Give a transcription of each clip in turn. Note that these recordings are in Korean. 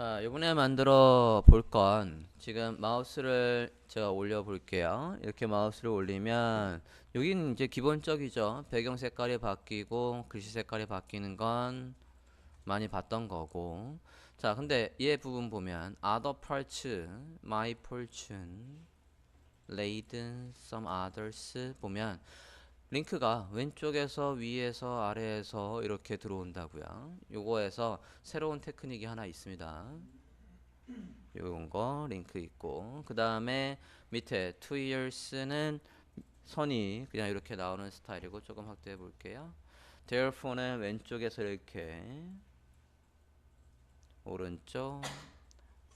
자, 이번에 만들어 볼 건 지금 마우스를 제가 올려 볼게요. 이렇게 마우스를 올리면 여기는 이제 기본적이죠. 배경 색깔이 바뀌고 글씨 색깔이 바뀌는 건 많이 봤던 거고. 자, 근데 얘 부분 보면 other parts, my fortune, laid some others 보면 링크가 왼쪽에서 위에서 아래에서 이렇게 들어온다고요. 요거에서 새로운 테크닉이 하나 있습니다. 요런 거 링크 있고, 그 다음에 밑에 2years는 선이 그냥 이렇게 나오는 스타일이고, 조금 확대해 볼게요. therefore는 왼쪽에서 이렇게 오른쪽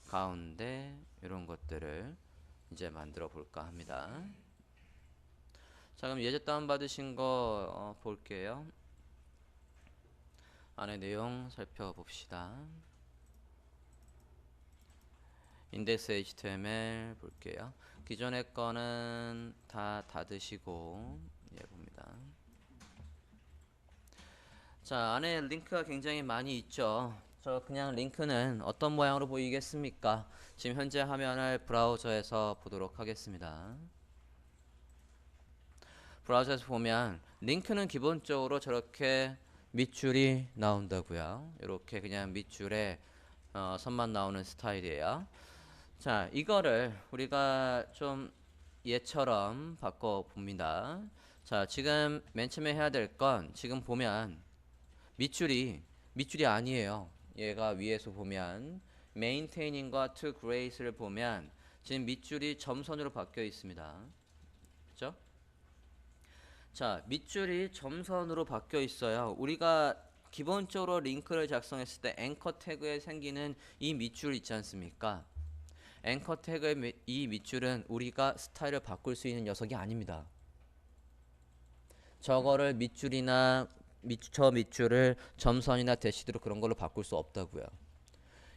가운데 이런 것들을 이제 만들어 볼까 합니다. 자, 그럼 예제 다운 받으신 거 볼게요. 안에 내용 살펴봅시다. 인덱스 HTML 볼게요. 기존의 거는 다 닫으시고 봅니다. 자, 안에 링크가 굉장히 많이 있죠. 저 그냥 링크는 어떤 모양으로 보이겠습니까? 지금 현재 화면을 브라우저에서 보도록 하겠습니다. 브라우저에서 보면 링크는 기본적으로 저렇게 밑줄이 나온다고요. 이렇게 그냥 밑줄에 선만 나오는 스타일이에요. 자, 이거를 우리가 좀 얘처럼 바꿔 봅니다. 자, 지금 맨 처음에 해야 될 건 지금 보면 밑줄이 아니에요. 얘가 위에서 보면 maintaining,과 to grace를 보면 지금 밑줄이 점선으로 바뀌어 있습니다. 그렇죠? 자, 밑줄이 점선으로 바뀌어 있어요. 우리가 기본적으로 링크를 작성했을 때 앵커 태그에 생기는 이 밑줄 있지 않습니까? 앵커 태그의 이 밑줄은 우리가 스타일을 바꿀 수 있는 녀석이 아닙니다. 저거를 밑줄이나 저 밑줄을 점선이나 대시드로 그런 걸로 바꿀 수 없다고요.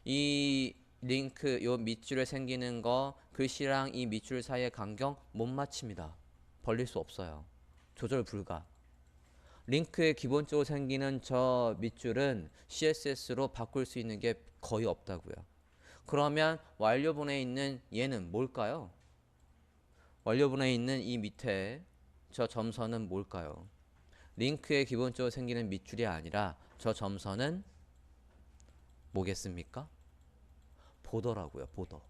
이 링크 요 밑줄에 생기는 거 글씨랑 이 밑줄 사이의 간격 못 맞춥니다. 벌릴 수 없어요. 조절 불가. 링크에 기본적으로 생기는 저 밑줄은 CSS로 바꿀 수 있는 게 거의 없다고요. 그러면 완료본에 있는 얘는 뭘까요? 완료본에 있는 이 밑에 저 점선은 뭘까요? 링크에 기본적으로 생기는 밑줄이 아니라 저 점선은 뭐겠습니까? 보더라고요. 보더.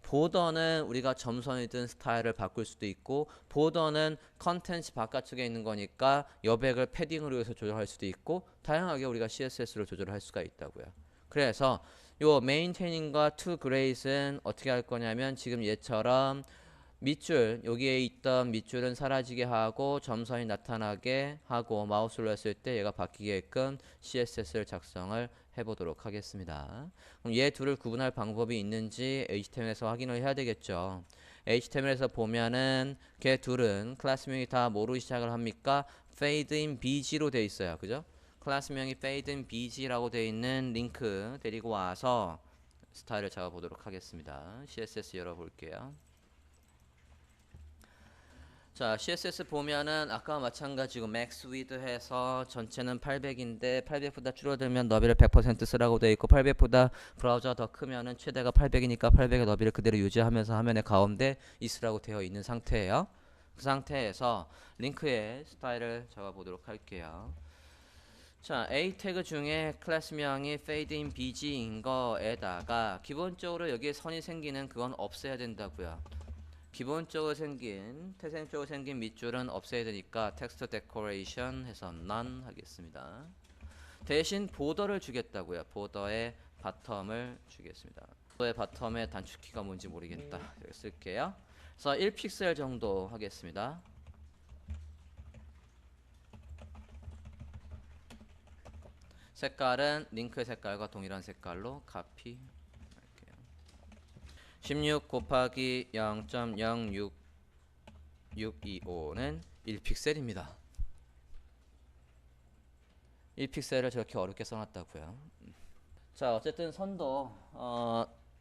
보더는 우리가 점선이든 스타일을 바꿀 수도 있고, 보더는 컨텐츠 바깥쪽에 있는 거니까 여백을 패딩으로 해서 조절할 수도 있고, 다양하게 우리가 CSS로 조절할 수가 있다고요. 그래서 요 maintaining,과 to grace는 어떻게 할 거냐면 지금 얘처럼 밑줄, 여기에 있던 밑줄은 사라지게 하고 점선이 나타나게 하고 마우스로 했을 때 얘가 바뀌게끔 CSS를 작성을 해보도록 하겠습니다. 그럼 얘 둘을 구분할 방법이 있는지 HTML에서 확인을 해야 되겠죠. HTML에서 보면은 걔 둘은 클래스명이 다 뭐로 시작을 합니까? fade in bg로 돼 있어요. 그죠? 클래스명이 fade in bg라고 돼 있는 링크 데리고 와서 스타일을 잡아보도록 하겠습니다. CSS 열어볼게요. 자, CSS 보면은 아까와 마찬가지고 max width 해서 전체는 800인데 800보다 줄어들면 너비를 100% 쓰라고 되어 있고 800보다 브라우저가 더 크면은 최대가 800이니까 800의 너비를 그대로 유지하면서 화면의 가운데 있으라고 되어 있는 상태예요. 그 상태에서 링크의 스타일을 잡아보도록 할게요. 자, A 태그 중에 클래스명이 fade in bg인 거에다가 기본적으로 여기에 선이 생기는 그건 없애야 된다고요. 기본적으로 생긴 태생적으로 생긴 밑줄은 없애야 되니까 텍스트 데코레이션 해서 none 하겠습니다. 대신 보더를 주겠다고요. 보더의 바텀을 주겠습니다. 보더의 바텀의 단축키가 뭔지 모르겠다. 여기 쓸게요. 그래서 1픽셀 정도 하겠습니다. 색깔은 링크 색깔과 동일한 색깔로 카피 16 곱하기 0.06625는 1픽셀입니다. 1픽셀을 저렇게 어렵게 써놨다고요. 자, 어쨌든 선도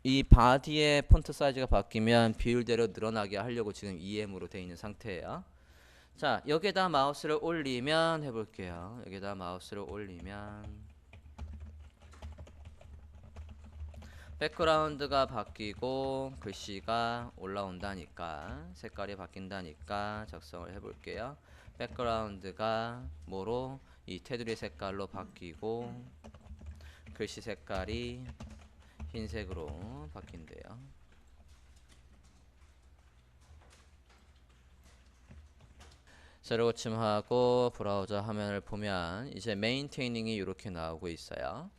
이 바디의 폰트 사이즈가 바뀌면 비율대로 늘어나게 하려고 지금 EM으로 되어 있는 상태예요. 자, 여기다 마우스를 올리면 해볼게요. 여기다 마우스를 올리면 백그라운드가 바뀌고 글씨가 올라온다니까, 색깔이 바뀐다니까 작성을 해볼게요. 백그라운드가 뭐로? 이 테두리 색깔로 바뀌고 글씨 색깔이 흰색으로 바뀐대요. 세로 고침하고 브라우저 화면을 보면 이제 메인테이닝이 이렇게 나오고 있어요.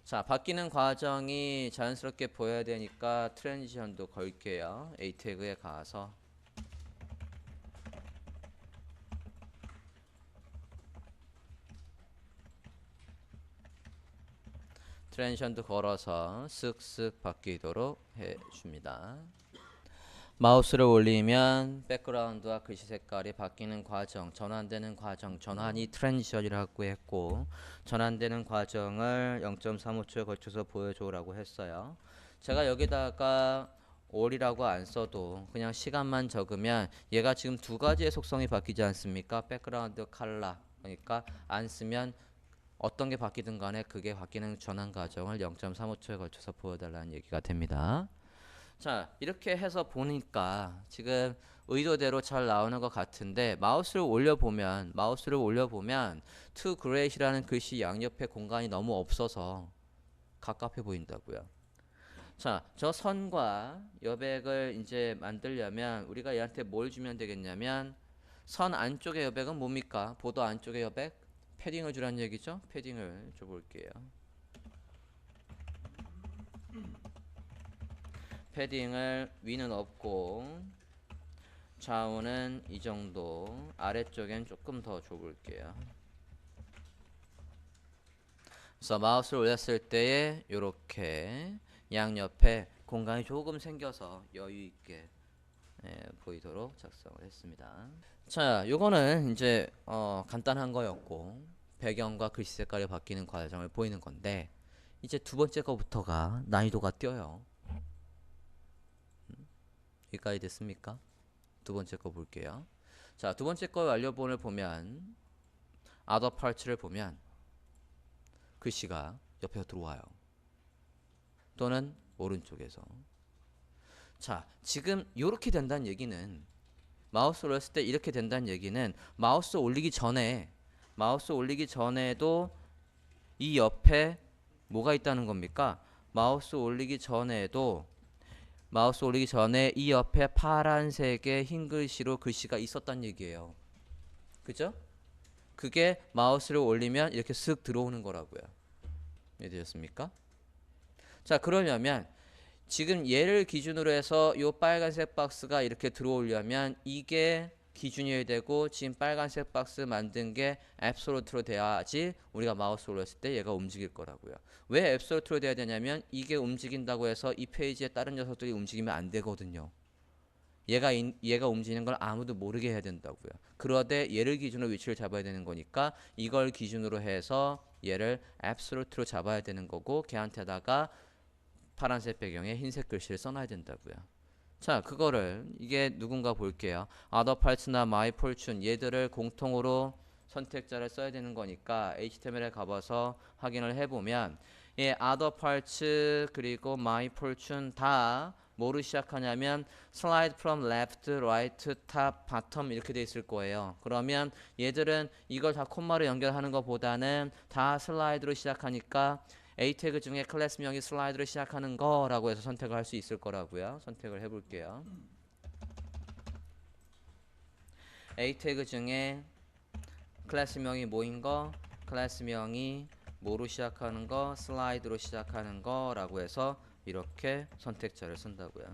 자, 바뀌는 과정이 자연스럽게 보여야 되니까 트랜지션도 걸게요. A 태그에 가서 트랜지션도 걸어서 쓱쓱 바뀌도록 해줍니다. 마우스를 올리면 백그라운드와 글씨 색깔이 바뀌는 과정, 전환되는 과정, 전환이 트랜지션이라고 했고, 전환되는 과정을 0.35초에 걸쳐서 보여줘라고 했어요. 제가 여기다가 all이라고 안 써도 그냥 시간만 적으면 얘가 지금 두 가지의 속성이 바뀌지 않습니까? 백그라운드 컬러, 그러니까 안 쓰면 어떤 게 바뀌든 간에 그게 바뀌는 전환 과정을 0.35초에 걸쳐서 보여달라는 얘기가 됩니다. 자, 이렇게 해서 보니까 지금 의도대로 잘 나오는 것 같은데, 마우스를 올려보면 to great이라는 글씨 양옆에 공간이 너무 없어서 갑갑해 보인다고요. 자, 저 선과 여백을 이제 만들려면 우리가 얘한테 뭘 주면 되겠냐면, 선 안쪽의 여백은 뭡니까? 보도 안쪽의 여백? 패딩을 주라는 얘기죠. 패딩을 줘볼게요. 패딩을 위는 없고 좌우는 이 정도, 아래쪽엔 조금 더 줘볼게요. 그래서 마우스를 올렸을 때에 이렇게 양옆에 공간이 조금 생겨서 여유있게 보이도록 작성을 했습니다. 자, 요거는 이제 간단한 거였고, 배경과 글씨 색깔이 바뀌는 과정을 보이는 건데, 이제 두 번째 거부터가 난이도가 뛰어요. 여기까지 됐습니까? 두 번째 거 볼게요. 자, 두 번째 거 완료본을 보면 other parts를 보면 글씨가 옆에서 들어와요. 또는 오른쪽에서. 자, 지금 이렇게 된다는 얘기는, 마우스를 올렸을 때 이렇게 된다는 얘기는 마우스 올리기 전에도 이 옆에 뭐가 있다는 겁니까? 마우스 올리기 전에 이 옆에 파란색의 흰 글씨로 글씨가 있었단 얘기예요. 그죠? 그게 마우스를 올리면 이렇게 쓱 들어오는 거라고요. 이해되셨습니까? 자, 그러려면 지금 얘를 기준으로 해서 이 빨간색 박스가 이렇게 들어오려면 이게 기준이어야 되고, 지금 빨간색 박스 만든 게 앱솔루트로 돼야지 우리가 마우스 올렸을 때 얘가 움직일 거라고요. 왜 앱솔루트로 돼야 되냐면 이게 움직인다고 해서 이 페이지에 다른 녀석들이 움직이면 안 되거든요. 얘가 움직이는 걸 아무도 모르게 해야 된다고요. 그러되 얘를 기준으로 위치를 잡아야 되는 거니까 이걸 기준으로 해서 얘를 앱솔루트로 잡아야 되는 거고, 걔한테다가 파란색 배경에 흰색 글씨를 써놔야 된다고요. 자, 그거를 이게 누군가 볼게요. other parts나 my fortune, 얘들을 공통으로 선택자를 써야 되는 거니까 HTML에 가봐서 확인을 해보면, 예, other parts 그리고 my fortune 다 뭐로 시작하냐면 slide from left, right, top, bottom 이렇게 돼 있을 거예요. 그러면 얘들은 이걸 다 콤마로 연결하는 것보다는 다 슬라이드로 시작하니까 A 태그 중에 클래스명이 슬라이드로 시작하는 거라고 해서 선택을 할 수 있을 거라고요. 선택을 해볼게요. A 태그 중에 클래스명이 뭐인 거? 클래스명이 뭐로 시작하는 거? 슬라이드로 시작하는 거라고 해서 이렇게 선택자를 쓴다고요.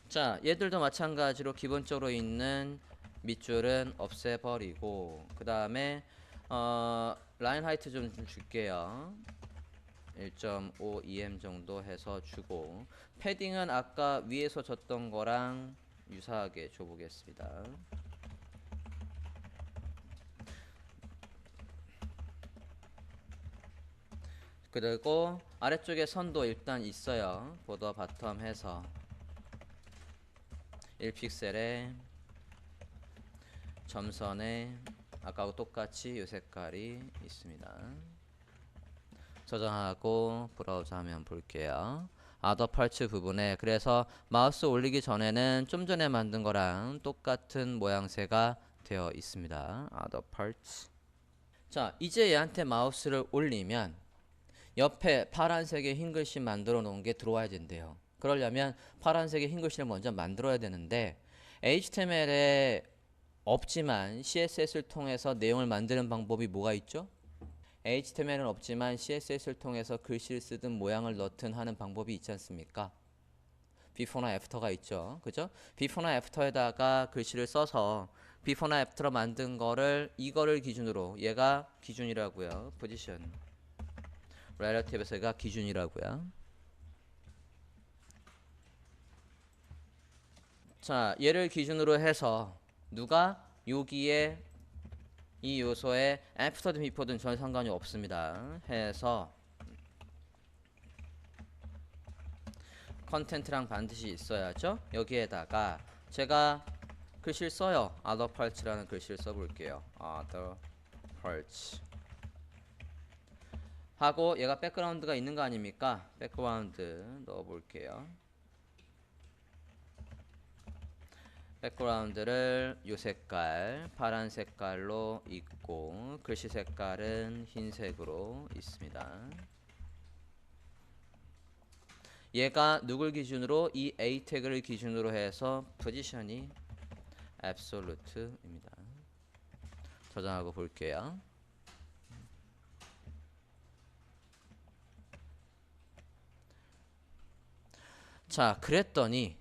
자, 얘들도 마찬가지로 기본적으로 있는 밑줄은 없애버리고, 그 다음에 라인 하이트 좀 줄게요. 1.5 EM 정도 해서 주고, 패딩은 아까 위에서 줬던 거랑 유사하게 줘보겠습니다. 그리고 아래쪽에 선도 일단 있어요. 보더 바텀 해서 1픽셀에 점선에 아까하고 똑같이 이 색깔이 있습니다. 저장하고 브라우저 하면 볼게요. other parts 부분에 그래서 마우스 올리기 전에는 좀 전에 만든 거랑 똑같은 모양새가 되어 있습니다. other parts. 자, 이제 얘한테 마우스를 올리면 옆에 파란색의 흰 글씨 만들어 놓은 게 들어와야 된대요. 그러려면 파란색의 흰 글씨를 먼저 만들어야 되는데 HTML에 없지만 CSS를 통해서 내용을 만드는 방법이 뭐가 있죠? HTML은 없지만 CSS를 통해서 글씨를 쓰든 모양을 넣든 하는 방법이 있지 않습니까? before나 after가 있죠. 그죠? before나 after에다가 글씨를 써서 before나 after로 만든 거를 이거를 기준으로 얘가 기준이라고요. position relative에서 얘가 기준이라고요. 자, 얘를 기준으로 해서 누가 여기에 이 요소에 after든 before든 전혀 상관이 없습니다. 해서 컨텐트랑 반드시 있어야죠. 여기에다가 제가 글씨를 써요. other parts라는 글씨를 써볼게요. other parts 하고 얘가 백그라운드가 있는 거 아닙니까? 백그라운드 넣어볼게요. 백그라운드를 요 색깔 파란 색깔로 있고 글씨 색깔은 흰색으로 있습니다. 얘가 누굴 기준으로 이 A 태그를 기준으로 해서 포지션이 absolute입니다. 저장하고 볼게요. 자, 그랬더니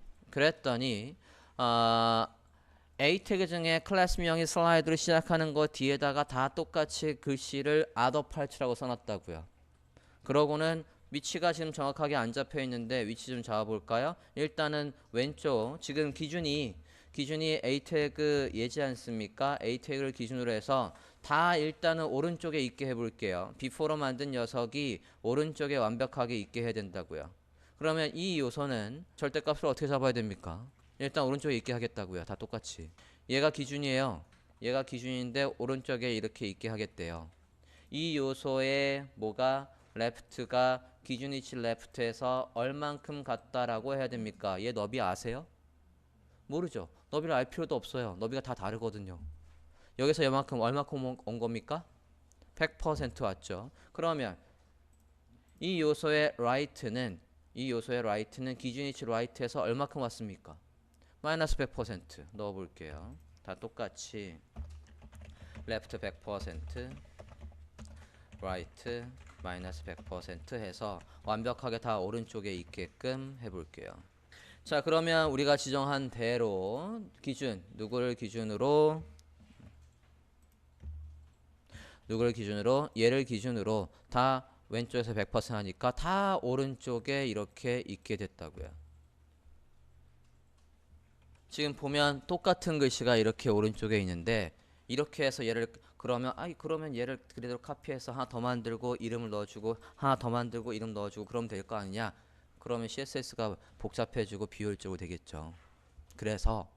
A 태그 중에 클래스명이 슬라이드로 시작하는 거 뒤에다가 다 똑같이 글씨를 other parts라고 써놨다고요. 그러고는 위치가 지금 정확하게 안 잡혀 있는데 위치 좀 잡아볼까요? 일단은 왼쪽 지금 기준이 A 태그 예지 않습니까? A 태그를 기준으로 해서 다 일단은 오른쪽에 있게 해볼게요. before로 만든 녀석이 오른쪽에 완벽하게 있게 해야 된다고요. 그러면 이 요소는 절대값을 어떻게 잡아야 됩니까? 일단 오른쪽에 있게 하겠다고요. 다 똑같이. 얘가 기준이에요. 얘가 기준인데 오른쪽에 이렇게 있게 하겠대요. 이 요소에 뭐가 left가 기준위치 left에서 얼만큼 같다라고 해야 됩니까? 얘 너비 아세요? 모르죠. 너비를 알 필요도 없어요. 너비가 다 다르거든요. 여기서 얼마큼 온 겁니까? 100% 왔죠. 그러면 이 요소의 right는 기준위치 right에서 얼마큼 왔습니까? 마이너스 100% 넣어볼게요. 다 똑같이 left 100% right 마이너스 100% 해서 완벽하게 다 오른쪽에 있게끔 해볼게요. 자, 그러면 우리가 지정한 대로 기준 누구를 기준으로 얘를 기준으로 다 왼쪽에서 100% 하니까 다 오른쪽에 이렇게 있게 됐다고요. 지금 보면 똑같은 글씨가 이렇게 오른쪽에 있는데 이렇게 해서 얘를 그러면 얘를 그대로 카피해서 하나 더 만들고 이름을 넣어주고 하나 더 만들고 이름 넣어주고 그러면 될 거 아니냐? 그러면 CSS가 복잡해지고 비효율적으로 되겠죠. 그래서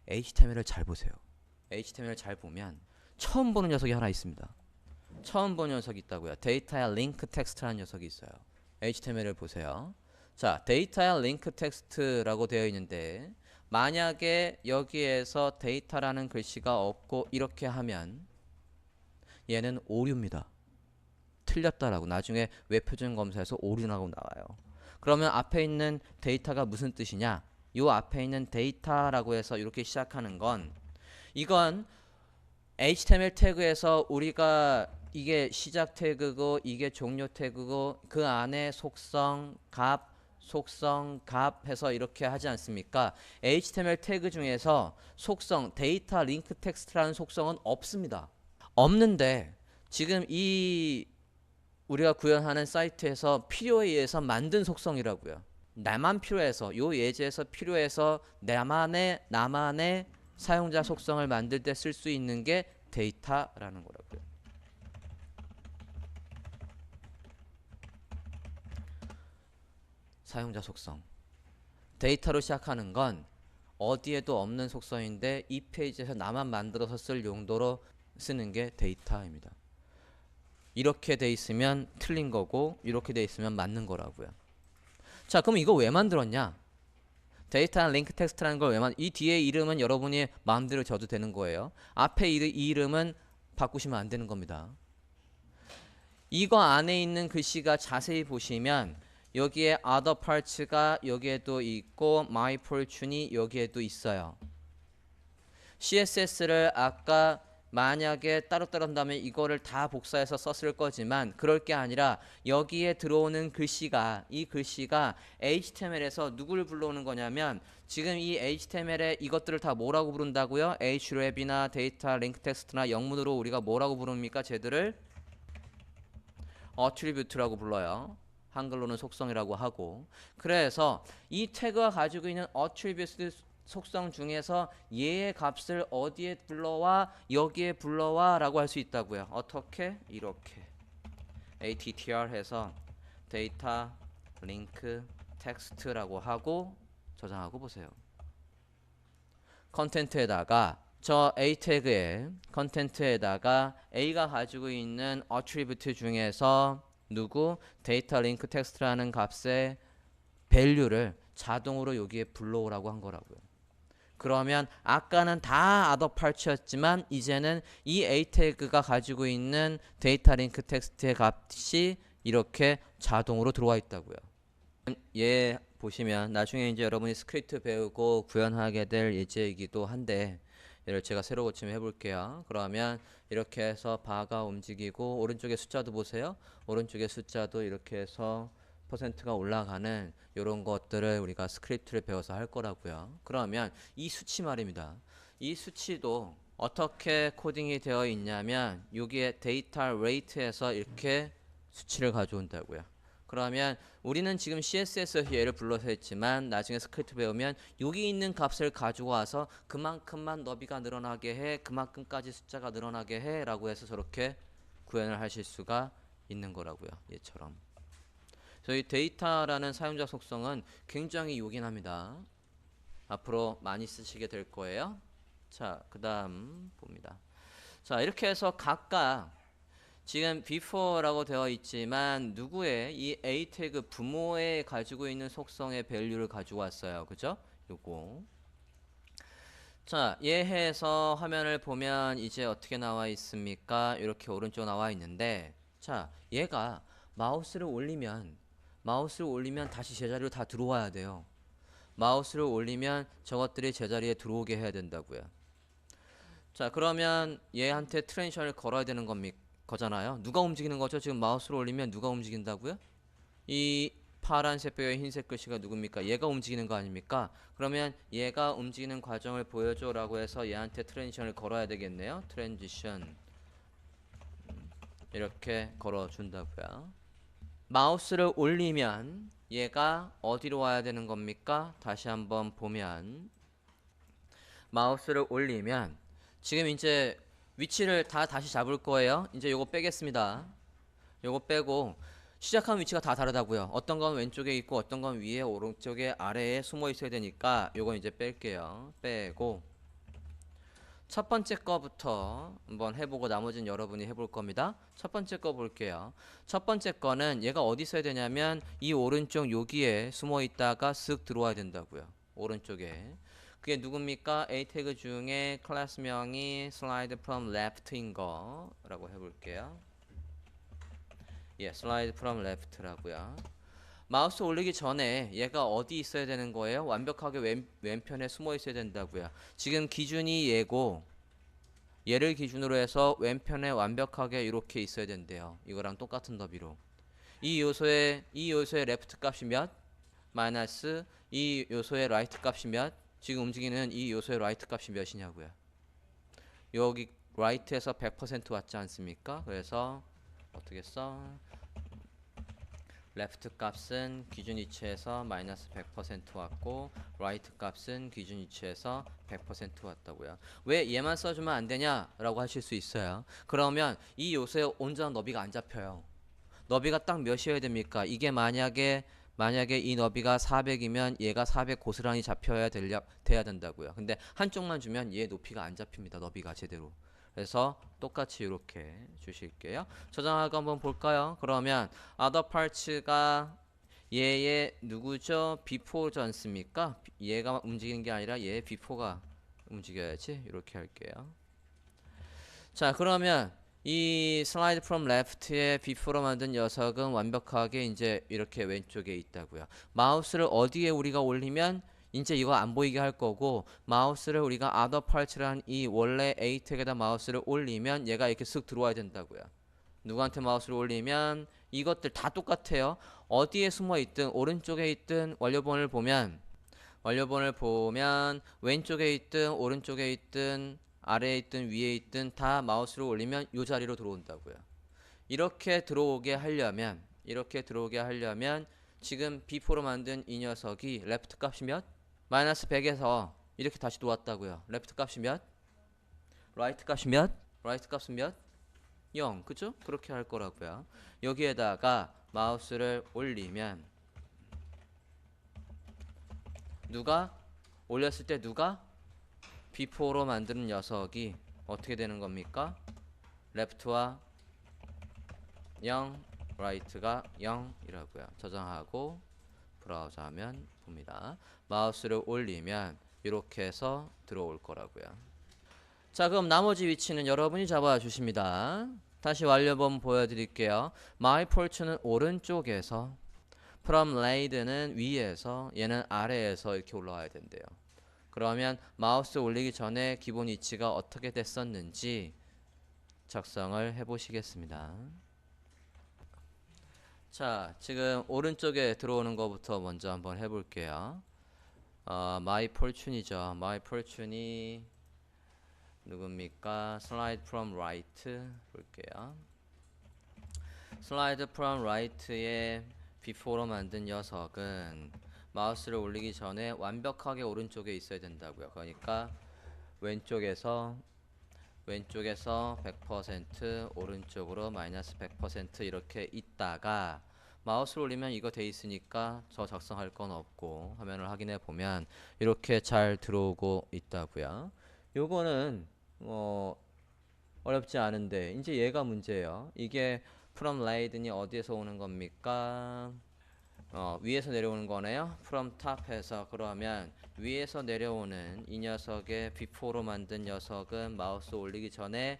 HTML을 잘 보세요. HTML을 잘 보면 처음 보는 녀석이 하나 있습니다. 처음 보는 녀석이 있다고요. 데이터야 링크 텍스트라는 녀석이 있어요. HTML을 보세요. 자, 데이터야 링크 텍스트라고 되어 있는데 만약에 여기에서 데이터라는 글씨가 없고 이렇게 하면 얘는 오류입니다. 틀렸다라고 나중에 웹표준 검사에서 오류라고 나와요. 그러면 앞에 있는 데이터가 무슨 뜻이냐? 요 앞에 있는 데이터라고 해서 이렇게 시작하는 건 이건 HTML 태그에서 우리가 이게 시작 태그고 이게 종료 태그고 그 안에 속성, 값 해서 이렇게 하지 않습니까? HTML 태그 중에서 속성, 데이터 링크 텍스트라는 속성은 없습니다. 없는데 지금 이 우리가 구현하는 사이트에서 필요에 의해서 만든 속성이라고요. 나만 필요해서 요 예제에서 필요해서 나만의 사용자 속성을 만들 때 쓸 수 있는 게 데이터라는 거라고요. 사용자 속성. 데이터로 시작하는 건 어디에도 없는 속성인데 이 페이지에서 나만 만들어서 쓸 용도로 쓰는 게 데이터입니다. 이렇게 돼 있으면 틀린 거고 이렇게 돼 있으면 맞는 거라고요. 자, 그럼 이거 왜 만들었냐? 데이터 링크 텍스트라는 걸 이 뒤에 이름은 여러분이 마음대로 줘도 되는 거예요. 앞에 이 이름은 바꾸시면 안 되는 겁니다. 이거 안에 있는 글씨가 자세히 보시면 여기에 other parts가 여기에도 있고 my fortune이 여기에도 있어요. CSS를 아까 만약에 따로따로 한다면 이거를 다 복사해서 썼을 거지만 그럴 게 아니라 여기에 들어오는 글씨가 이 글씨가 HTML에서 누구를 불러오는 거냐면 지금 이 HTML에 이것들을 다 뭐라고 부른다고요? href이나 데이터 링크 텍스트나 영문으로 우리가 뭐라고 부릅니까? 쟤들을 attribute라고 불러요. 한글로는 속성이라고 하고. 그래서 이 태그가 가지고 있는 attribute 속성 중에서 얘의 값을 어디에 불러와 여기에 불러와 라고 할 수 있다고요. 어떻게? 이렇게 attr 해서 데이터 링크 텍스트라고 하고 저장하고 보세요. 컨텐트에다가 저 a 태그에 컨텐트에다가 a가 가지고 있는 attribute 중에서 누구? 데이터 링크 텍스트라는 값의 value를 자동으로 여기에 불러오라고 한 거라고요. 그러면 아까는 다 other parts였지만 이제는 이 a 태그가 가지고 있는 데이터 링크 텍스트의 값이 이렇게 자동으로 들어와 있다고요. 얘 보시면 나중에 이제 여러분이 스크립트 배우고 구현하게 될 예제이기도 한데 얘를 제가 새로 고침해 볼게요. 그러면 이렇게 해서 바가 움직이고 오른쪽에 숫자도 보세요. 오른쪽에 숫자도 이렇게 해서 퍼센트가 올라가는 이런 것들을 우리가 스크립트를 배워서 할 거라고요. 그러면 이 수치 말입니다. 이 수치도 어떻게 코딩이 되어 있냐면 여기에 데이터 rate에서 이렇게 수치를 가져온다고요. 그러면 우리는 지금 CSS에서 얘를 불러서 했지만 나중에 스크립트 배우면 여기 있는 값을 가지고 와서 그만큼만 너비가 늘어나게 해, 그만큼까지 숫자가 늘어나게 해 라고 해서 저렇게 구현을 하실 수가 있는 거라고요. 얘처럼. 저희 데이터라는 사용자 속성은 굉장히 요긴합니다. 앞으로 많이 쓰시게 될 거예요. 자, 그 다음 봅니다. 자, 이렇게 해서 각각 지금 before라고 되어 있지만 누구의 이 a 태그 부모에 가지고 있는 속성의 value를 가지고 왔어요. 그죠? 요거. 자, 얘 해서 화면을 보면 이제 어떻게 나와 있습니까? 이렇게 오른쪽 나와 있는데 자, 얘가 마우스를 올리면 다시 제자리로 다 들어와야 돼요. 마우스를 올리면 저것들이 제자리에 들어오게 해야 된다고요. 자, 그러면 얘한테 트랜지션을 걸어야 되는 거잖아요. 누가 움직이는 거죠? 지금 마우스를 올리면 누가 움직인다고요? 이 파란색 뼈에 흰색 글씨가 누굽니까? 얘가 움직이는 거 아닙니까? 그러면 얘가 움직이는 과정을 보여줘 라고 해서 얘한테 트랜지션을 걸어야 되겠네요. 트랜지션 이렇게 걸어준다고요. 마우스를 올리면 얘가 어디로 와야 되는 겁니까? 다시 한번 보면 마우스를 올리면 지금 이제 위치를 다시 잡을 거예요. 이제 요거 빼겠습니다. 요거 빼고 시작한 위치가 다 다르다고요. 어떤 건 왼쪽에 있고 어떤 건 위에 오른쪽에 아래에 숨어 있어야 되니까 요거 이제 뺄게요. 빼고 첫 번째 거부터 한번 해보고 나머지는 여러분이 해볼 겁니다. 첫 번째 거 볼게요. 첫 번째 거는 얘가 어디 있어야 되냐면 이 오른쪽 여기에 숨어 있다가 쓱 들어와야 된다고요. 오른쪽에. 그게 누굽니까? A 태그 중에 클래스명이 slide from left인 거라고 해볼게요. 예, slide from left라고요. 마우스 올리기 전에 얘가 어디 있어야 되는 거예요? 완벽하게 왼편에 숨어 있어야 된다고요. 지금 기준이 얘고 얘를 기준으로 해서 왼편에 완벽하게 이렇게 있어야 된대요. 이거랑 똑같은 너비로. 이 요소의 레프트 값이 몇? 마이너스 이 요소의 라이트 값이 몇? 지금 움직이는 이 요소의 라이트 값이 몇이냐고요. 여기 라이트에서 100% 왔지 않습니까? 그래서 어떻게 써? 레프트 값은 기준 위치에서 마이너스 100% 왔고 라이트 값은 기준 위치에서 100% 왔다고요. 왜 얘만 써주면 안 되냐 라고 하실 수 있어요. 그러면 이 요소의 온전한 너비가 안 잡혀요. 너비가 딱 몇이어야 됩니까? 이게 만약에 이 너비가 400이면 얘가 400 고스란히 잡혀야 돼야 된다고요. 근데 한쪽만 주면 얘 높이가 안 잡힙니다. 너비가 제대로. 그래서 똑같이 이렇게 주실게요. 저장하고 한번 볼까요? 그러면 other parts가 얘의 누구죠? before지 않습니까? 얘가 움직이는 게 아니라 얘의 before가 움직여야지. 이렇게 할게요. 자, 그러면 이 slide from left의 before로 만든 녀석은 완벽하게 이제 이렇게 왼쪽에 있다고요. 마우스를 어디에 우리가 올리면 이제 이거 안 보이게 할 거고, 마우스를 우리가 other parts라는 이 원래 A 택에다 마우스를 올리면 얘가 이렇게 쓱 들어와야 된다고요. 누구한테 마우스를 올리면 이것들 다 똑같아요. 어디에 숨어 있든 오른쪽에 있든 원료본을 보면 왼쪽에 있든 오른쪽에 있든 아래에 있든 위에 있든 다 마우스를 올리면 이 자리로 들어온다고요. 이렇게 들어오게 하려면 지금 before로 만든 이 녀석이 left 값이 몇? 마이너스 100에서 이렇게 다시 들어왔다고요. left 값이 몇? right 값이 몇? right 값은 몇? 0. 그죠? 그렇게 할 거라고요. 여기에다가 마우스를 올리면 누가 올렸을 때 누가 before로 만드는 녀석이 어떻게 되는 겁니까? left와 0, right가 0이라고요. 저장하고 브라우저 하면 봅니다. 마우스를 올리면 이렇게 해서 들어올 거라고요. 자, 그럼 나머지 위치는 여러분이 잡아 주십니다. 다시 완료본 보여드릴게요. my porch는 오른쪽에서, from laid는 위에서, 얘는 아래에서 이렇게 올라와야 된대요. 그러면 마우스 올리기 전에 기본 위치가 어떻게 됐었는지 작성을 해 보시겠습니다. 자, 지금 오른쪽에 들어오는 것부터 먼저 한번 해볼게요. my fortune이죠. my fortune이 누굽니까? slide from right 볼게요. slide from right의 before로 만든 녀석은 마우스를 올리기 전에 완벽하게 오른쪽에 있어야 된다고요. 그러니까 왼쪽에서 100% 오른쪽으로 마이너스 100% 이렇게 있다가 마우스를 올리면 이거 돼 있으니까 저 작성할 건 없고 화면을 확인해 보면 이렇게 잘 들어오고 있다고요. 요거는 어렵지 않은데 이제 얘가 문제예요. 이게 from laid니 어디에서 오는 겁니까? 위에서 내려오는 거네요. from top에서. 그러면 위에서 내려오는 이 녀석의 before로 만든 녀석은 마우스 올리기 전에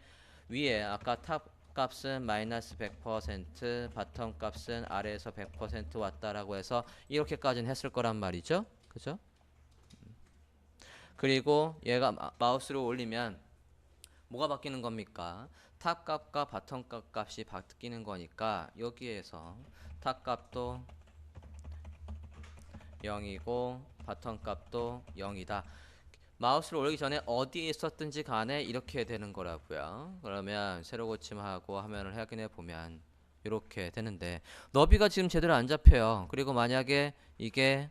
위에 아까 탑 값은 마이너스 100%, 바텀 값은 아래에서 100% 왔다라고 해서 이렇게까지는 했을 거란 말이죠. 그죠? 그리고 얘가 마우스를 올리면 뭐가 바뀌는 겁니까? 탑 값과 바텀 값 값이 바뀌는 거니까 여기에서 탑 값도 0이고 바텀 값도 0이다. 마우스를 올리기 전에 어디에 있었든지 간에 이렇게 되는 거라고요. 그러면 세로 고침하고 화면을 확인해 보면 이렇게 되는데 너비가 지금 제대로 안 잡혀요. 그리고 만약에 이게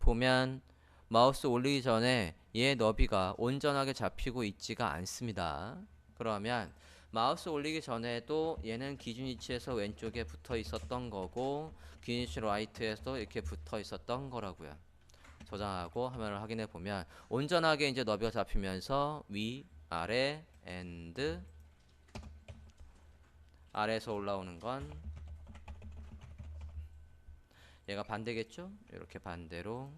보면 마우스 올리기 전에 얘 너비가 온전하게 잡히고 있지가 않습니다. 그러면 마우스 올리기 전에도 얘는 기준 위치에서 왼쪽에 붙어 있었던 거고 기준 위치 라이트에서도 이렇게 붙어 있었던 거라고요. 저장하고 화면을 확인해 보면 온전하게 이제 너비가 잡히면서 위, 아래, and 아래에서 올라오는 건 얘가 반대겠죠? 이렇게 반대로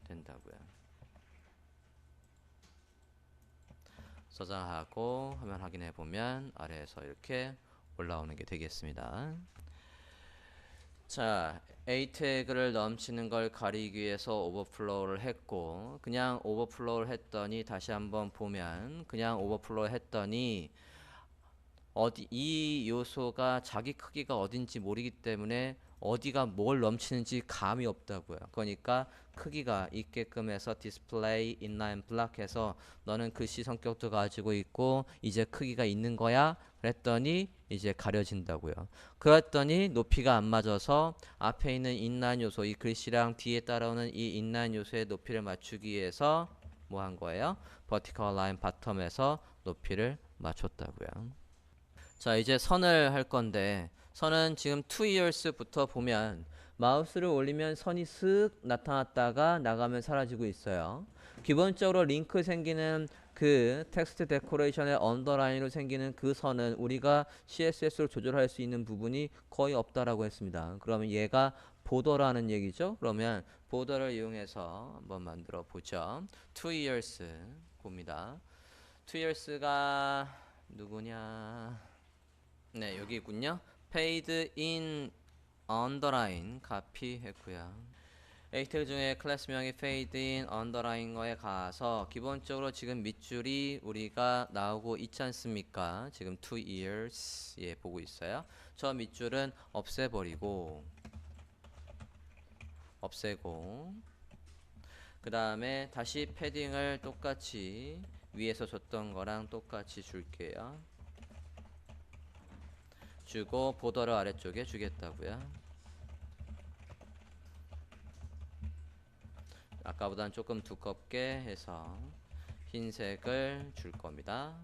된다고요. 저장하고 화면 확인해 보면 아래에서 이렇게 올라오는 게 되겠습니다. 자, A 태그를 넘치는 걸 가리기 위해서 오버플로우를 했고 그냥 오버플로우를 했더니 다시 한번 보면 그냥 오버플로우 했더니 이 요소가 자기 크기가 어딘지 모르기 때문에 어디가 뭘 넘치는지 감이 없다고요. 그러니까 크기가 있게끔 해서 디스플레이 인라인 블락 해서 너는 글씨 성격도 가지고 있고 이제 크기가 있는 거야 그랬더니 이제 가려진다고요. 그랬더니 높이가 안 맞아서 앞에 있는 인라인 요소 이 글씨랑 뒤에 따라오는 이 인라인 요소의 높이를 맞추기 위해서 뭐 한 거예요? 버티컬 라인 바텀에서 높이를 맞췄다고요. 자, 이제 선을 할 건데 선은 지금 2years부터 보면 마우스를 올리면 선이 쓱 나타났다가 나가면 사라지고 있어요. 기본적으로 링크 생기는 그 텍스트 데코레이션의 언더라인으로 생기는 그 선은 우리가 CSS로 조절할 수 있는 부분이 거의 없다라고 했습니다. 그러면 얘가 보더라는 얘기죠. 그러면 보더를 이용해서 한번 만들어 보죠. 2 years 봅니다. 2 years가 누구냐? 네, 여기 있군요. paid in underline copy 했고요. 에이텍 중에 클래스명이 fade in underline 거에 가서 기본적으로 지금 밑줄이 우리가 나오고 있지 않습니까? 지금 2 years 예 보고 있어요. 저 밑줄은 없애고 그 다음에 다시 패딩을 똑같이 위에서 줬던 거랑 똑같이 줄게요. 주고 보더를 아래쪽에 주겠다고요. 아까보다는 조금 두껍게 해서 흰색을 줄 겁니다.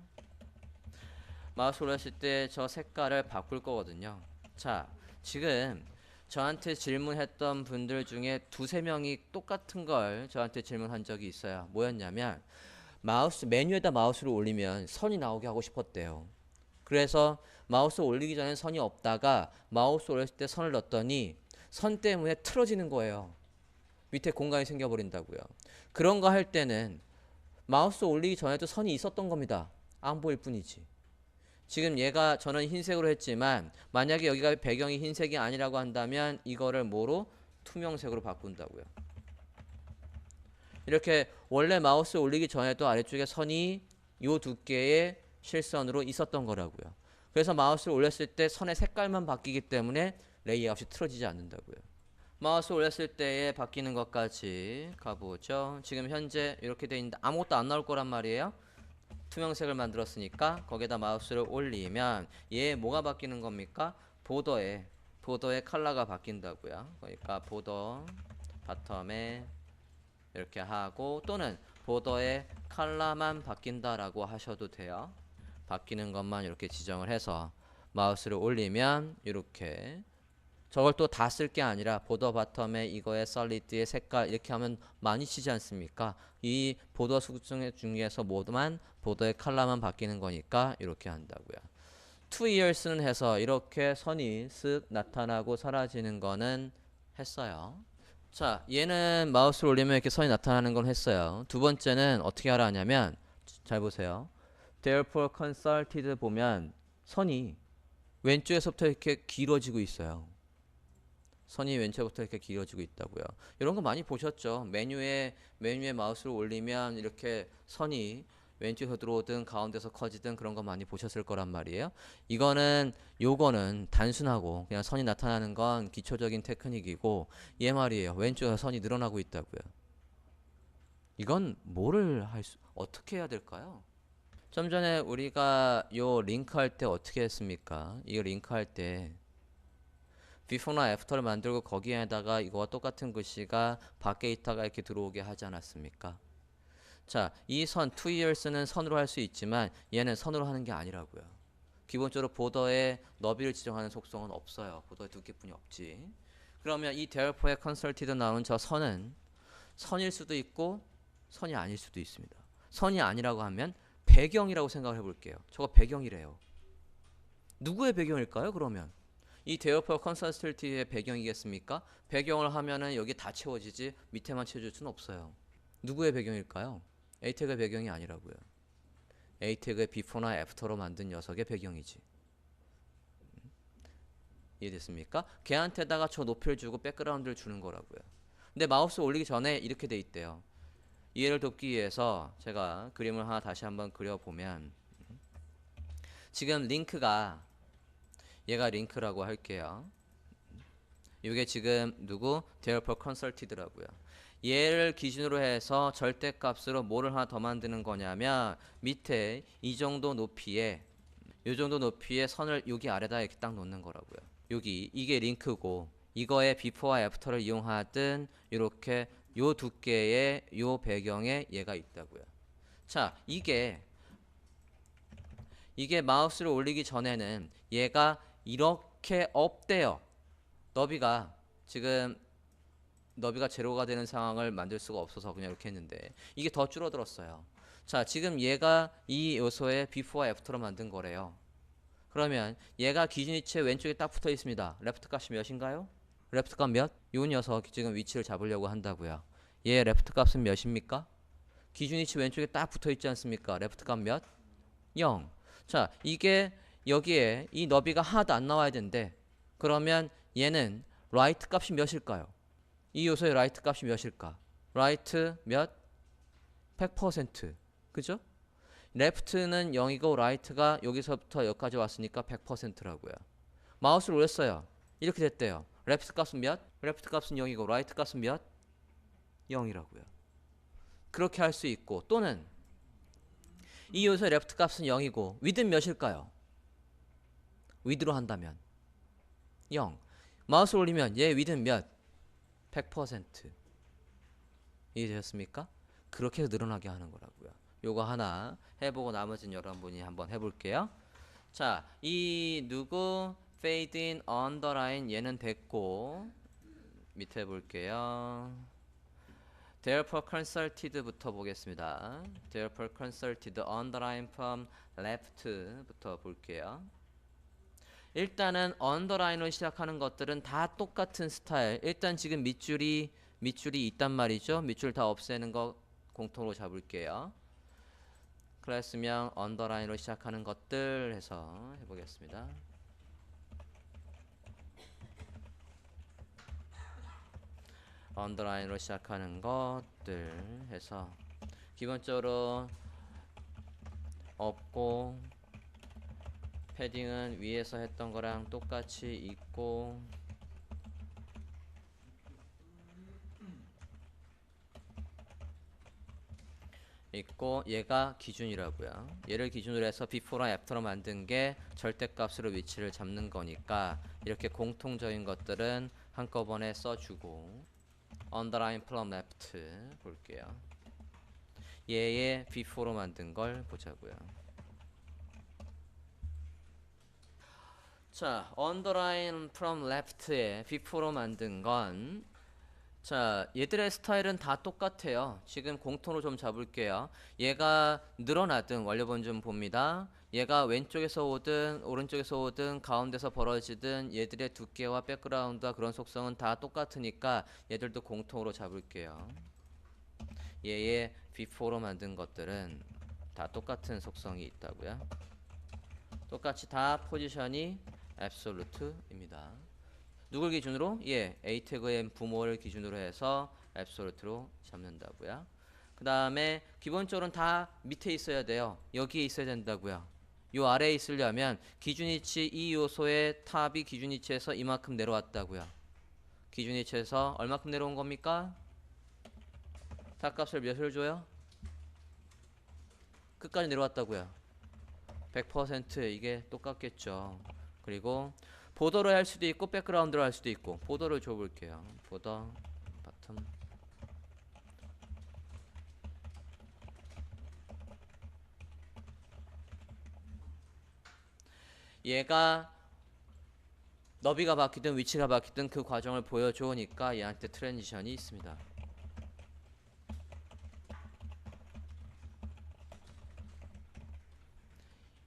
마우스 올렸을 때 저 색깔을 바꿀 거거든요. 자, 지금 저한테 질문했던 분들 중에 두세 명이 똑같은 걸 저한테 질문한 적이 있어요. 뭐였냐면 마우스 메뉴에다 마우스를 올리면 선이 나오게 하고 싶었대요. 그래서 마우스 올리기 전에 선이 없다가 마우스 올렸을 때 선을 넣었더니 선 때문에 틀어지는 거예요. 밑에 공간이 생겨버린다고요. 그런 거 할 때는 마우스 올리기 전에도 선이 있었던 겁니다. 안 보일 뿐이지. 지금 얘가 저는 흰색으로 했지만 만약에 여기가 배경이 흰색이 아니라고 한다면 이거를 뭐로? 투명색으로 바꾼다고요. 이렇게 원래 마우스 올리기 전에도 아래쪽에 선이 요 두께의 실선으로 있었던 거라고요. 그래서 마우스를 올렸을 때 선의 색깔만 바뀌기 때문에 레이아웃이 틀어지지 않는다고요. 마우스 올렸을 때에 바뀌는 것까지 가보죠. 지금 현재 이렇게 돼 있는데 아무것도 안 나올 거란 말이에요. 투명색을 만들었으니까 거기다 마우스를 올리면 얘 뭐가 바뀌는 겁니까? 보더의 컬러가 바뀐다고요. 그러니까 보더 바텀에 이렇게 하고 또는 보더의 컬러만 바뀐다라고 하셔도 돼요. 바뀌는 것만 이렇게 지정을 해서 마우스를 올리면 이렇게 저걸 또 다 쓸 게 아니라 보더 바텀에 이거의 솔리드의 색깔 이렇게 하면 많이 치지 않습니까? 이 보더 수중 중에서 모두만 보더의 컬러만 바뀌는 거니까 이렇게 한다고요. 2 years는 해서 이렇게 선이 쓱 나타나고 사라지는 거는 했어요. 자, 얘는 마우스를 올리면 이렇게 선이 나타나는 건 했어요. 두 번째는 어떻게 하라 하냐면 잘 보세요. Therefore consulted 보면 선이 왼쪽에서부터 이렇게 길어지고 있어요. 선이 왼쪽부터 이렇게 길어지고 있다고요. 이런 거 많이 보셨죠? 메뉴에 마우스를 올리면 이렇게 선이 왼쪽에서 들어오든 가운데서 커지든 그런 거 많이 보셨을 거란 말이에요. 요거는 단순하고 그냥 선이 나타나는 건 기초적인 테크닉이고 얘 말이에요. 왼쪽에서 선이 늘어나고 있다고요. 이건 어떻게 해야 될까요? 좀 전에 우리가 요 링크 할 때 어떻게 했습니까? 이거 링크 할 때 before나 after를 만들고 거기에다가 이거와 똑같은 글씨가 밖에 있다가 이렇게 들어오게 하지 않았습니까? 자, 이 선 2years는 선으로 할 수 있지만 얘는 선으로 하는 게 아니라고요. 기본적으로 보더의 너비를 지정하는 속성은 없어요. 보더의 두께뿐이 없지. 그러면 이 therefore에 consulted 나오는 저 선은 선일 수도 있고 선이 아닐 수도 있습니다. 선이 아니라고 하면 배경이라고 생각을 해볼게요. 저거 배경이래요. 누구의 배경일까요? 그러면 이 데어퍼 컨설티의 배경이겠습니까? 배경을 하면은 여기 다 채워지지 밑에만 채워줄 수는 없어요. 누구의 배경일까요? 에이텍의 배경이 아니라고요. 에이텍의 비포나 애프터로 만든 녀석의 배경이지. 이해됐습니까? 걔한테다가 저 높이를 주고 백그라운드를 주는 거라고요. 근데 마우스 올리기 전에 이렇게 돼 있대요. 이해를 돕기 위해서 제가 그림을 하나 다시 한번 그려보면 지금 링크가 얘가 링크라고 할게요. 이게 지금 누구? developer consulted라고요. 얘를 기준으로 해서 절대값으로 뭐를 하나 더 만드는 거냐면 밑에 이 정도 높이에 선을 여기 아래다 이렇게 딱 놓는 거라고요. 이게 링크고 이거의 before와 after를 이용하든 이렇게 요 두께의 요 배경에 얘가 있다고요. 자, 이게 마우스를 올리기 전에는 얘가 이렇게 없대요. 지금 너비가 제로가 되는 상황을 만들 수가 없어서 그냥 이렇게 했는데 이게 더 줄어들었어요. 자, 지금 얘가 이 요소의 before와 after로 만든 거래요. 그러면 얘가 기준위치에 왼쪽에 딱 붙어 있습니다. 레프트 값이 몇인가요? 레프트 값 몇? 요 녀석 지금 위치를 잡으려고 한다고요. 얘 레프트 값은 몇입니까? 기준위치 왼쪽에 딱 붙어 있지 않습니까? 레프트 값 몇? 0. 자, 이게 여기에 이 너비가 하나도 안 나와야 된대. 그러면 얘는 라이트 값이 몇일까요? 이 요소의 라이트 값이 몇일까? 라이트 몇? 100%. 그죠? 레프트는 0이고 라이트가 여기서부터 여기까지 왔으니까 100%라고요. 마우스를 올렸어요. 이렇게 됐대요. 레프트 값은 몇? 레프트 값은 0이고 라이트 값은 몇? 0이라고요. 그렇게 할 수 있고, 또는 이 요소의 레프트 값은 0이고 위드는 몇일까요? 위드로 한다면 0. 마우스 올리면 얘 위드는 몇? 100%. 이해되셨습니까? 그렇게 해서 늘어나게 하는 거라고요. 요거 하나 해보고 나머지는 여러분이 한번 해볼게요. 자, 이 누구 fade in underline 얘는 됐고, 밑에 볼게요. Therefore consulted부터 보겠습니다. Therefore consulted underline from left부터 볼게요. 일단은 underline으로 시작하는 것들은 다 똑같은 스타일. 일단 지금 밑줄이 있단 말이죠. 밑줄 다 없애는 거 공통으로 잡을게요. 클래스명 underline으로 시작하는 것들 해서 해보겠습니다. 언더라인으로 시작하는 것들 해서 기본적으로 없고, 패딩은 위에서 했던 거랑 똑같이 있고, 얘가 기준이라고요. 얘를 기준으로 해서 before랑 after로 만든 게 절대값으로 위치를 잡는 거니까 이렇게 공통적인 것들은 한꺼번에 써주고, underline from left 볼게요. 얘의 before로 만든 걸 보자고요. 자, underline from left에 before로 만든 건, 자, 얘들의 스타일은 다 똑같아요. 지금 공통으로 좀 잡을게요. 얘가 늘어나든 원료본 좀 봅니다. 얘가 왼쪽에서 오든 오른쪽에서 오든 가운데서 벌어지든 얘들의 두께와 백그라운드와 그런 속성은 다 똑같으니까 얘들도 공통으로 잡을게요. 얘의 before로 만든 것들은 다 똑같은 속성이 있다고요. 똑같이 다 포지션이 absolute입니다. 누굴 기준으로? 예, A 태그의 부모를 기준으로 해서 absolute로 잡는다고요. 그 다음에 기본적으로는 다 밑에 있어야 돼요. 여기에 있어야 된다고요. 요 아래에 있으려면 기준위치 이 요소의 탑이 기준위치에서 이만큼 내려왔다고요. 기준위치에서 얼마큼 내려온 겁니까? 탑값을 몇을 줘요? 끝까지 내려왔다고요. 100% 이게 똑같겠죠. 그리고 보더를 할 수도 있고 백그라운드를 할 수도 있고, 보더를 줘볼게요. 보더 바텀. 얘가 너비가 바뀌든 위치가 바뀌든 그 과정을 보여주니까 얘한테 트랜지션이 있습니다.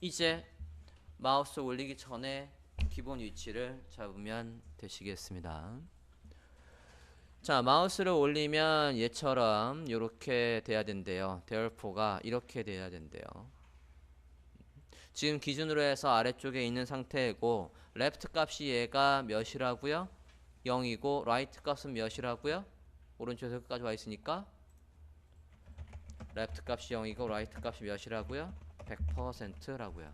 이제 마우스 올리기 전에 기본 위치를 잡으면 되시겠습니다. 자, 마우스를 올리면 얘처럼 이렇게 돼야 된대요. therefore가 이렇게 돼야 된대요. 지금 기준으로 해서 아래쪽에 있는 상태이고, left 값이 얘가 몇이라고요? 0이고 right 값은 몇이라고요? 오른쪽에서 끝까지 와 있으니까 left 값이 0이고 right 값이 몇이라고요? 100%라고요.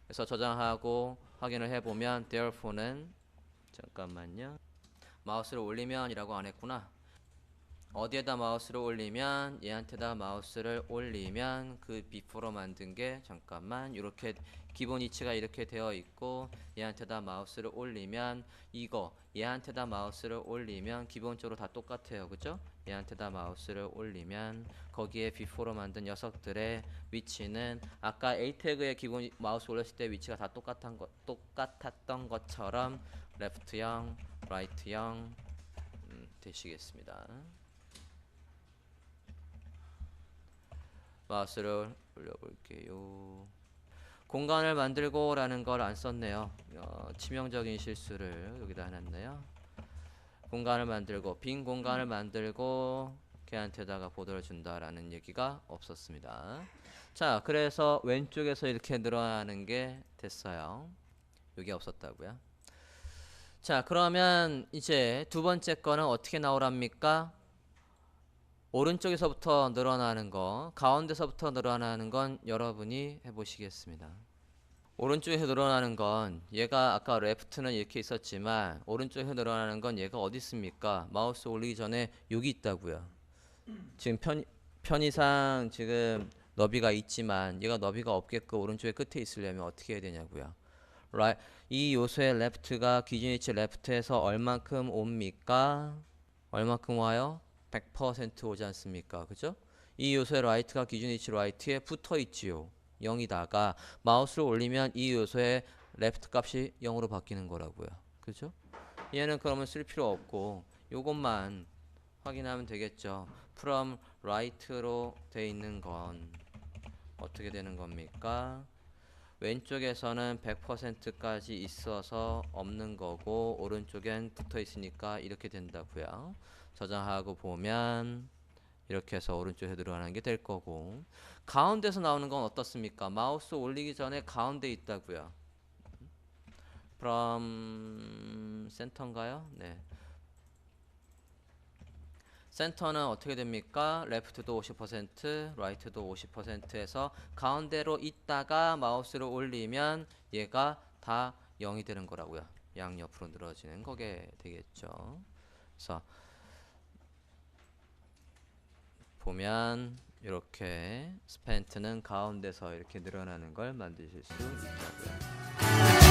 그래서 저장하고 확인을 해보면 therefore는, 잠깐만요, 마우스를 올리면 이라고 안 했구나. 어디에다 마우스를 올리면, 얘한테다 마우스를 올리면 그 before로 만든 게, 잠깐만, 이렇게 기본 위치가 이렇게 되어 있고, 얘한테다 마우스를 올리면 이거, 얘한테다 마우스를 올리면 기본적으로 다 똑같아요. 그죠? 얘한테다 마우스를 올리면 거기에 before로 만든 녀석들의 위치는 아까 A 태그에 기본 마우스 올렸을 때 위치가 다 똑같았던 것처럼 left형, right형 되시겠습니다. 마우스를 올려볼게요. 공간을 만들고 라는 걸 안 썼네요. 치명적인 실수를 여기다 해놨네요. 공간을 만들고 빈 공간을 만들고 걔한테다가 보도를 준다라는 얘기가 없었습니다. 자, 그래서 왼쪽에서 이렇게 늘어나는 게 됐어요. 여기 없었다고요. 자, 그러면 이제 두 번째 거는 어떻게 나오랍니까? 오른쪽에서부터 늘어나는 거, 가운데서부터 늘어나는 건 여러분이 해보시겠습니다. 오른쪽에서 늘어나는 건 얘가 아까 레프트는 이렇게 있었지만 오른쪽에서 늘어나는 건 얘가 어디 있습니까? 마우스 올리기 전에 여기 있다고요. 지금 편의상 지금 너비가 있지만 얘가 너비가 없게끔 오른쪽에 끝에 있으려면 어떻게 해야 되냐고요. 이 요소의 레프트가 기준위치 레프트에서 얼만큼 옵니까? 얼만큼 와요? 100% 오지 않습니까? 그죠? 이 요소의 라이트가 기준위치 라이트에 붙어 있지요. 0이다가 마우스를 올리면 이 요소의 레프트 값이 0으로 바뀌는 거라고요. 그죠? 얘는 그러면 쓸 필요 없고 요것만 확인하면 되겠죠. from right로 돼 있는 건 어떻게 되는 겁니까? 왼쪽에서는 100%까지 있어서 없는 거고 오른쪽엔 붙어 있으니까 이렇게 된다고요. 저장하고 보면 이렇게 해서 오른쪽에 들어가는 게 될 거고 가운데서 나오는 건 어떻습니까? 마우스 올리기 전에 가운데 있다고요. from 센터인가요? 네. 센터는 어떻게 됩니까? 레프트도 50%, 라이트도 50%에서 가운데로 있다가 마우스를 올리면 얘가 다 0이 되는 거라고요. 양옆으로 늘어지는 거게 되겠죠. 그래서 보면 이렇게 스펜트는 가운데서 이렇게 늘어나는 걸 만드실 수 있다고요.